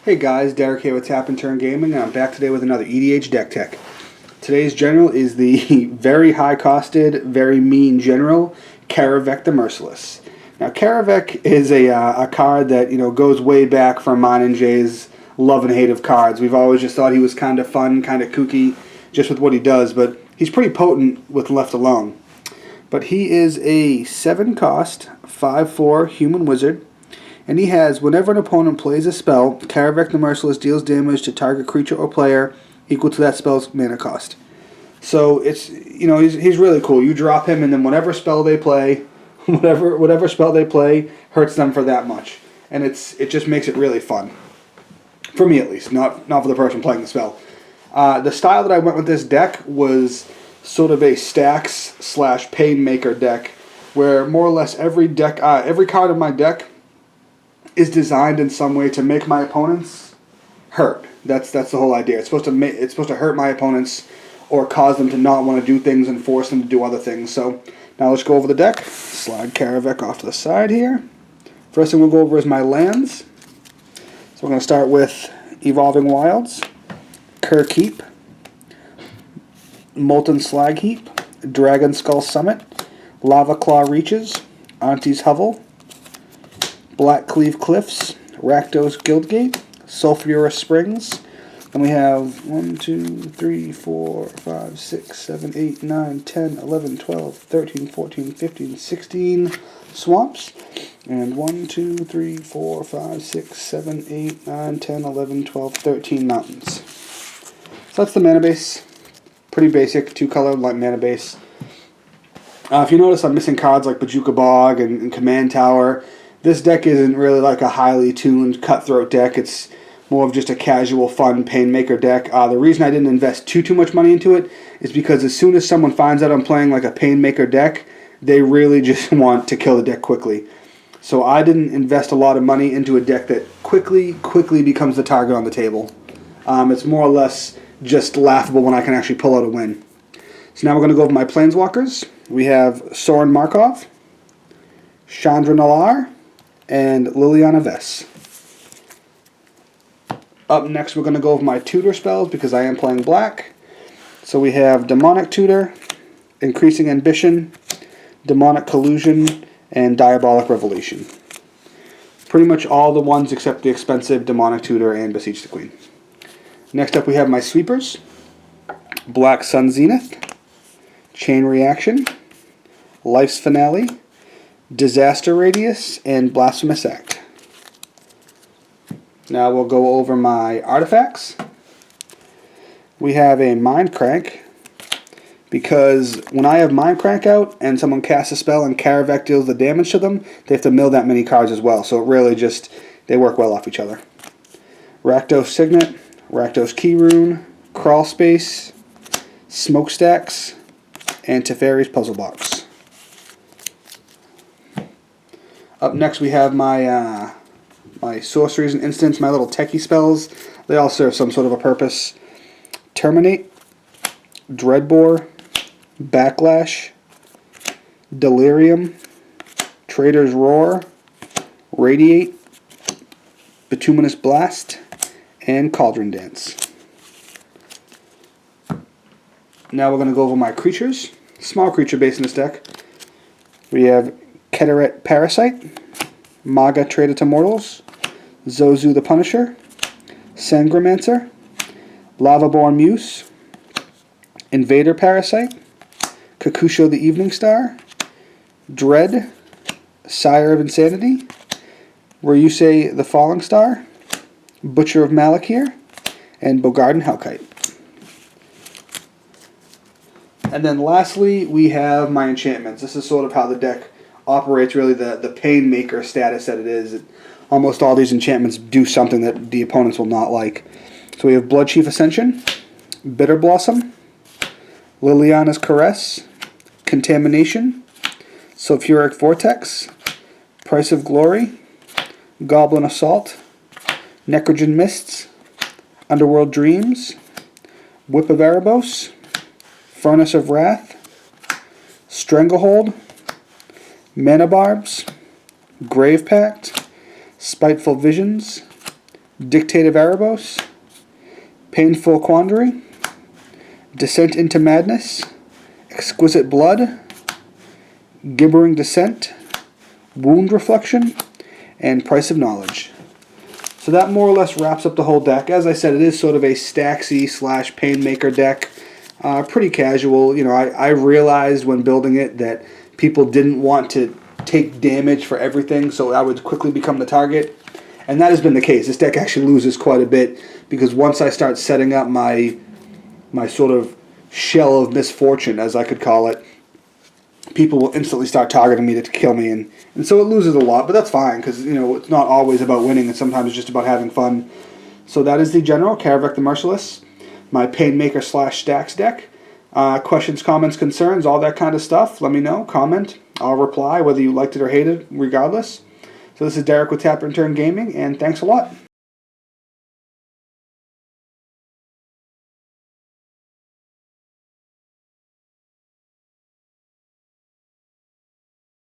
Hey guys, Derek here with Tap and Turn Gaming, and I'm back today with another EDH deck tech. Today's general is the very high-costed, very mean general, Kaervek The Merciliess. Now, Kaervek is a card that goes way back from mine and Jay's love and hate of cards. We've always just thought he was kind of fun, kind of kooky, just with what he does, but he's pretty potent with left alone. But he is a 7-cost, 5/4 human wizard. And he has, whenever an opponent plays a spell, Kaervek the Merciless deals damage to target creature or player equal to that spell's mana cost. So it's he's really cool. You drop him, and then whatever spell they play, whatever spell they play hurts them for that much, and it just makes it really fun. For me at least, not for the person playing the spell. The style that I went with this deck was sort of a Stax / Painmaker deck, where more or less every card in my deck is designed in some way to make my opponents hurt. That's the whole idea. It's supposed to hurt my opponents or cause them to not want to do things and force them to do other things. So now let's go over the deck. Slide Kaervek off to the side here. First thing we'll go over is my lands. So we're going to start with Evolving Wilds, Kerr Keep, Molten Slag Heap, Dragon Skull Summit, Lava Claw Reaches, Auntie's Hovel, Black Cleave Cliffs, Rakdos Guildgate, Sulphurous Springs. Then we have 1, 2, 3, 4, 5, 6, 7, 8, 9, 10, 11, 12, 13, 14, 15, 16 swamps. And 1, 2, 3, 4, 5, 6, 7, 8, 9, 10, 11, 12, 13 mountains. So that's the mana base. Pretty basic, 2-color light mana base. If you notice, I'm missing cards like Bajuka Bog and Command Tower. This deck isn't really like a highly tuned, cutthroat deck. It's more of just a casual, fun Painmaker deck. The reason I didn't invest too much money into it is because as soon as someone finds out I'm playing like a Painmaker deck, they really just want to kill the deck quickly. So I didn't invest a lot of money into a deck that quickly becomes the target on the table. It's more or less just laughable when I can actually pull out a win. So now we're going to go over my Planeswalkers. We have Soren Markov, Chandra Nalaar, and Liliana Vess. Up next, we're going to go over my tutor spells because I am playing black. So we have Demonic Tutor, Increasing Ambition, Demonic Collusion, and Diabolic Revelation. Pretty much all the ones except the expensive Demonic Tutor and Beseech the Queen. Next up, we have my sweepers. Black Sun Zenith, Chain Reaction, Life's Finale, Disaster Radius, and Blasphemous Act. Now we'll go over my artifacts. We have a Mind Crank, because when I have Mind Crank out and someone casts a spell and Kaervek deals the damage to them, they have to mill that many cards as well, so it really just, they work well off each other. Rakdos Signet, Rakdos Key Rune, Crawl Space, Smokestacks, and Teferi's Puzzle Box. Up next we have my my sorceries and instants, my little techie spells. They all serve some sort of a purpose. Terminate, Dreadbore, Backlash, Delirium, Trader's Roar, Radiate, Bituminous Blast, and Cauldron Dance. Now we're going to go over my creatures. Small creature base in this deck. We have Keteret Parasite, Maga Trader to Mortals, Zozu the Punisher, Sangromancer, Lavaborn Muse, Invader Parasite, Kakusho the Evening Star, Dread, Sire of Insanity, Ryusei the Falling Star, Butcher of Malakir, and Bogarden Hellkite. And then lastly, we have my enchantments. This is sort of how the deck operates, really the Painmaker status that it is. Almost all these enchantments do something that the opponents will not like. So we have Bloodchief Ascension, Bitter Blossom, Liliana's Caress, Contamination, Sulfuric Vortex, Price of Glory, Goblin Assault, Necrogen Mists, Underworld Dreams, Whip of Erebos, Furnace of Wrath, Stranglehold, Mana Barbs, Grave Pact, Spiteful Visions, Dictate of Erebos, Painful Quandary, Descent into Madness, Exquisite Blood, Gibbering Descent, Wound Reflection, and Price of Knowledge. So that more or less wraps up the whole deck. As I said, it is sort of a Staxy / Painmaker deck. Pretty casual. You know, I realized when building it that people didn't want to take damage for everything, so I would quickly become the target. And that has been the case. This deck actually loses quite a bit because once I start setting up my sort of shell of misfortune, as I could call it, people will instantly start targeting me to kill me, and so it loses a lot, but that's fine, because, you know, it's not always about winning, and sometimes it's just about having fun. So that is the general, Kaervek the Merciless, my Painmaker / Stax deck. Questions, comments, concerns, all that kind of stuff, let me know, comment, I'll reply, whether you liked it or hated, regardless. So this is Derek with Tap and Turn Gaming, and thanks a lot.